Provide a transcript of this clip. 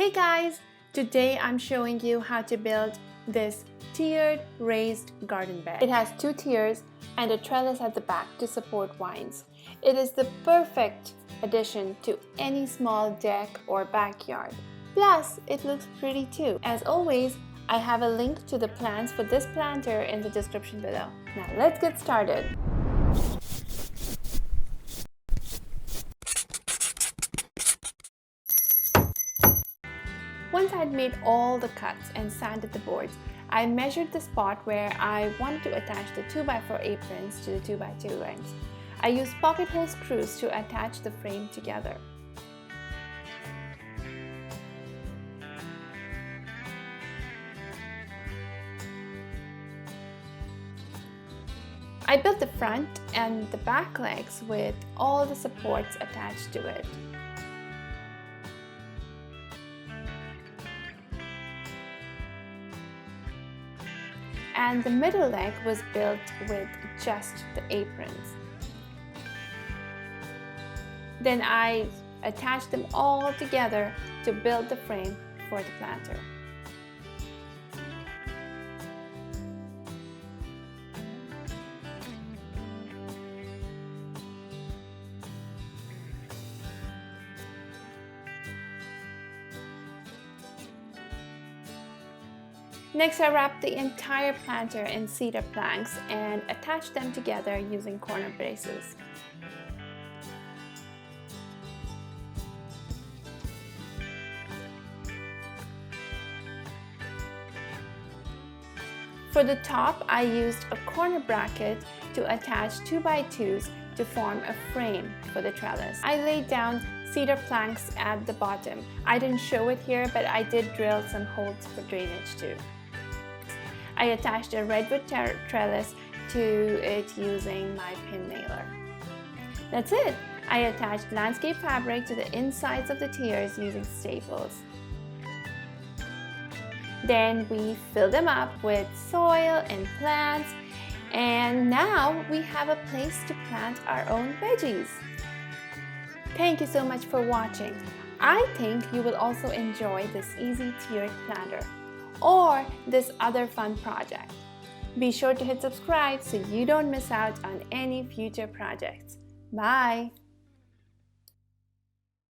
Hey guys! Today I'm showing you how to build this tiered raised garden bed. It has 2 tiers and a trellis at the back to support vines. It is the perfect addition to any small deck or backyard. Plus, it looks pretty too. As always, I have a link to the plants for this planter in the description below. Now let's get started. Once I'd made all the cuts and sanded the boards, I measured the spot where I wanted to attach the 2x4 aprons to the 2x2 lengths. I used pocket hole screws to attach the frame together. I built the front and the back legs with all the supports attached to it. And the middle leg was built with just the aprons. Then I attached them all together to build the frame for the planter. Next, I wrapped the entire planter in cedar planks and attached them together using corner braces. For the top, I used a corner bracket to attach 2x2s to form a frame for the trellis. I laid down cedar planks at the bottom. I didn't show it here, but I did drill some holes for drainage too. I attached a redwood trellis to it using my pin nailer. That's it! I attached landscape fabric to the insides of the tiers using staples. Then we filled them up with soil and plants, and now we have a place to plant our own veggies. Thank you so much for watching. I think you will also enjoy this easy tiered planter or this other fun project. Be sure to hit subscribe so you don't miss out on any future projects. Bye!